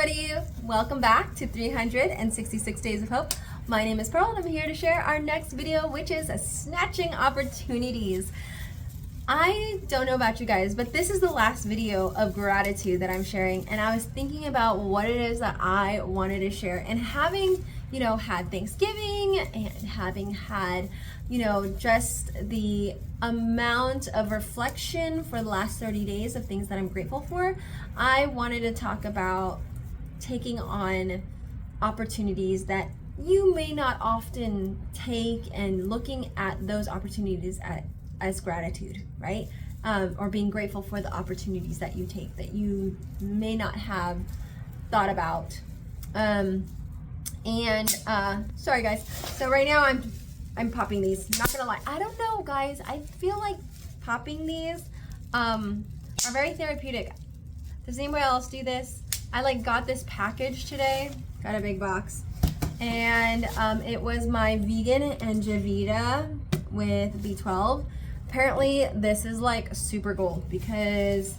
everybody, welcome back to 366 Days of Hope. My name is Pearl and I'm here to share our next video, which is snatching opportunities. I don't know about you guys, but this is the last video of gratitude that I'm sharing, and I was thinking about what it is that I wanted to share, and having had Thanksgiving and having had just the amount of reflection for the last 30 days of things that I'm grateful for, I wanted to talk about taking on opportunities that you may not often take, and looking at those opportunities as gratitude, right? Or being grateful for the opportunities that you take that you may not have thought about. Sorry guys, so right now I'm popping these. Not gonna lie, I don't know guys, I feel like popping these are very therapeutic. Does anybody else do this? I got this package today, got a big box, and it was my vegan Angevita with B12. Apparently this is super gold because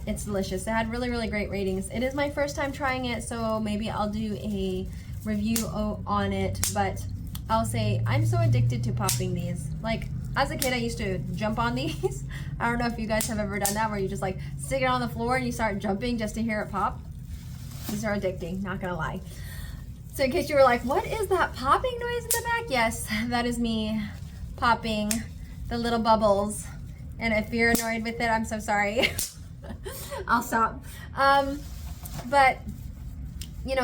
it's delicious. It had really great ratings. It is my first time trying it, so maybe I'll do a review on it, but I'll say I'm so addicted to popping these. As a kid, I used to jump on these. I don't know if you guys have ever done that, where you just stick it on the floor and you start jumping just to hear it pop. These are addicting, not gonna lie. So in case you were like, what is that popping noise in the back? Yes, that is me popping the little bubbles. And if you're annoyed with it, I'm so sorry. I'll stop. But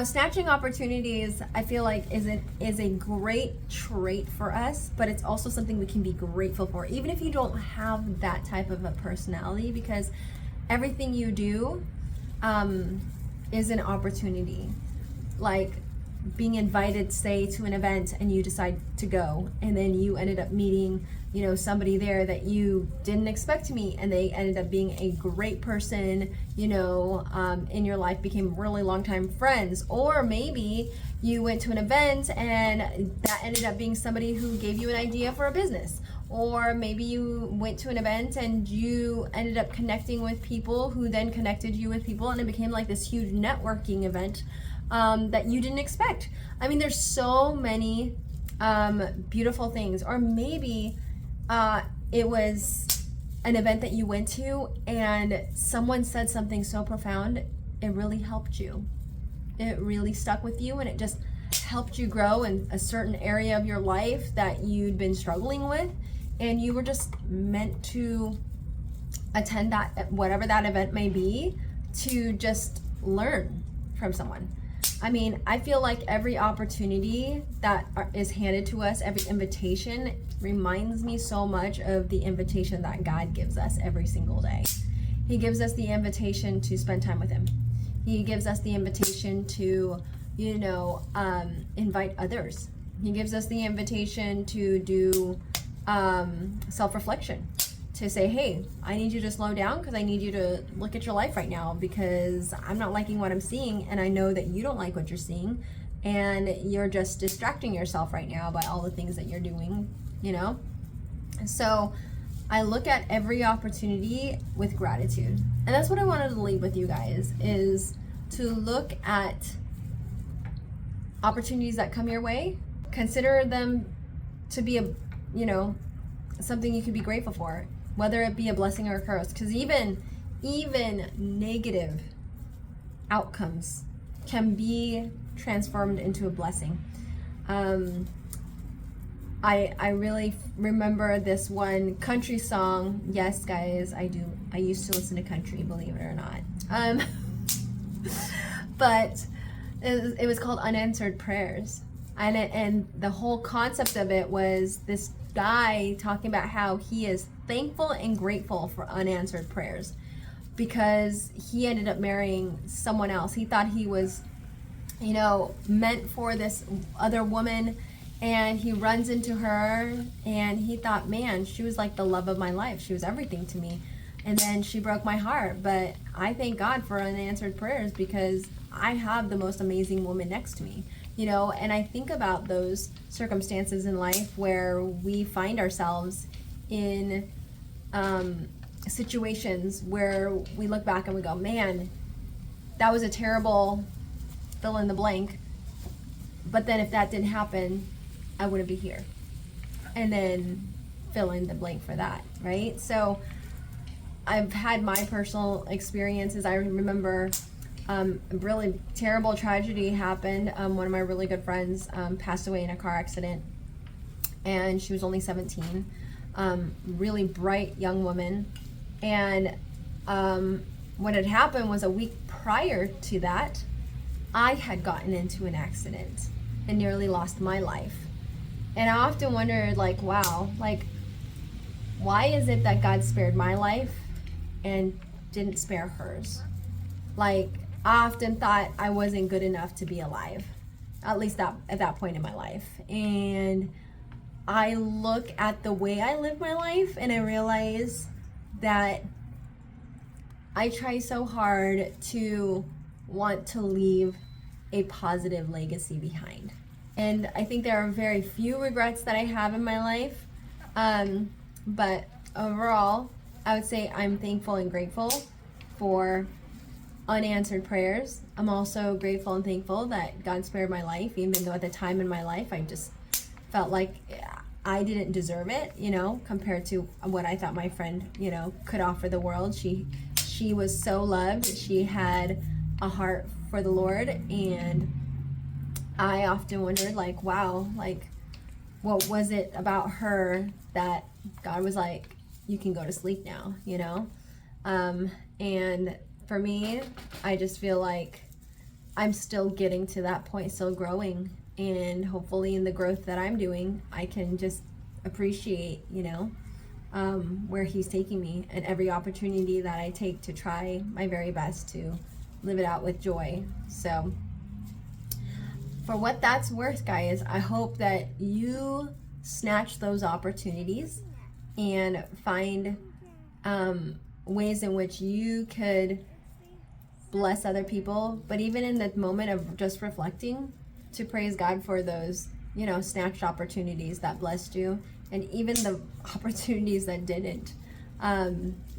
snatching opportunities, I feel like is a great trait for us, but it's also something we can be grateful for, even if you don't have that type of a personality, because everything you do is an opportunity. Like being invited, say, to an event and you decide to go, and then you ended up meeting somebody there that you didn't expect to meet, and they ended up being a great person in your life, became really long time friends. Or maybe you went to an event and that ended up being somebody who gave you an idea for a business. Or maybe you went to an event and you ended up connecting with people who then connected you with people, and it became this huge networking event that you didn't expect. I mean, there's so many beautiful things. Or maybe it was an event that you went to and someone said something so profound, it really helped you. It really stuck with you, and it just helped you grow in a certain area of your life that you'd been struggling with, and you were just meant to attend that, whatever that event may be, to just learn from someone. I mean, I feel like every opportunity that is handed to us, every invitation, reminds me so much of the invitation that God gives us every single day. He gives us the invitation to spend time with Him. He gives us the invitation to, invite others. He gives us the invitation to do self-reflection, to say, hey, I need you to slow down because I need you to look at your life right now, because I'm not liking what I'm seeing, and I know that you don't like what you're seeing, and you're just distracting yourself right now by all the things that you're doing, So I look at every opportunity with gratitude. And that's what I wanted to leave with you guys, is to look at opportunities that come your way, consider them to be something you can be grateful for, whether it be a blessing or a curse, because even negative outcomes can be transformed into a blessing. I really remember this one country song. Yes, guys, I do. I used to listen to country, believe it or not. But it was called Unanswered Prayers. And the whole concept of it was this guy talking about how he is thankful and grateful for unanswered prayers, because he ended up marrying someone else. He thought he was, meant for this other woman, and he runs into her, and he thought, man, she was like the love of my life. She was everything to me. And then she broke my heart. But I thank God for unanswered prayers, because I have the most amazing woman next to me. And I think about those circumstances in life where we find ourselves in situations where we look back and we go, man, that was a terrible fill in the blank. But then if that didn't happen, I wouldn't be here. And then fill in the blank for that, right? So I've had my personal experiences. I remember a really terrible tragedy happened. One of my really good friends passed away in a car accident, and she was only 17. Really bright young woman. And what had happened was a week prior to that, I had gotten into an accident and nearly lost my life. And I often wondered, like, wow, like, why is it that God spared my life and didn't spare hers? Like, I often thought I wasn't good enough to be alive, at least at that point in my life. And I look at the way I live my life and I realize that I try so hard to want to leave a positive legacy behind. And I think there are very few regrets that I have in my life. But overall, I would say I'm thankful and grateful for unanswered prayers. I'm also grateful and thankful that God spared my life, even though at the time in my life I just felt like I didn't deserve it, you know, compared to what I thought my friend, you know, could offer the world. She was so loved. She had a heart for the Lord, and I often wondered, like, wow, like, what was it about her that God was like, you can go to sleep now, you know? And for me, I just feel like I'm still getting to that point, still growing, and hopefully in the growth that I'm doing, I can just appreciate, you know, where he's taking me, and every opportunity that I take to try my very best to live it out with joy. So for what that's worth, guys, I hope that you snatch those opportunities and find ways in which you could bless other people, but even in the moment of just reflecting, to praise God for those, you know, snatched opportunities that blessed you, and even the opportunities that didn't.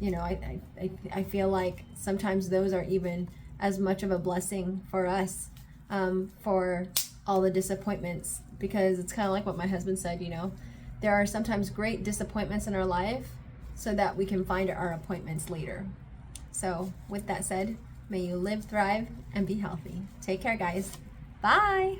You know, I feel like sometimes those are even as much of a blessing for us, for all the disappointments, because it's kind of like what my husband said, you know, there are sometimes great disappointments in our life so that we can find our appointments later. So with that said, may you live, thrive, and be healthy. Take care, guys. Bye.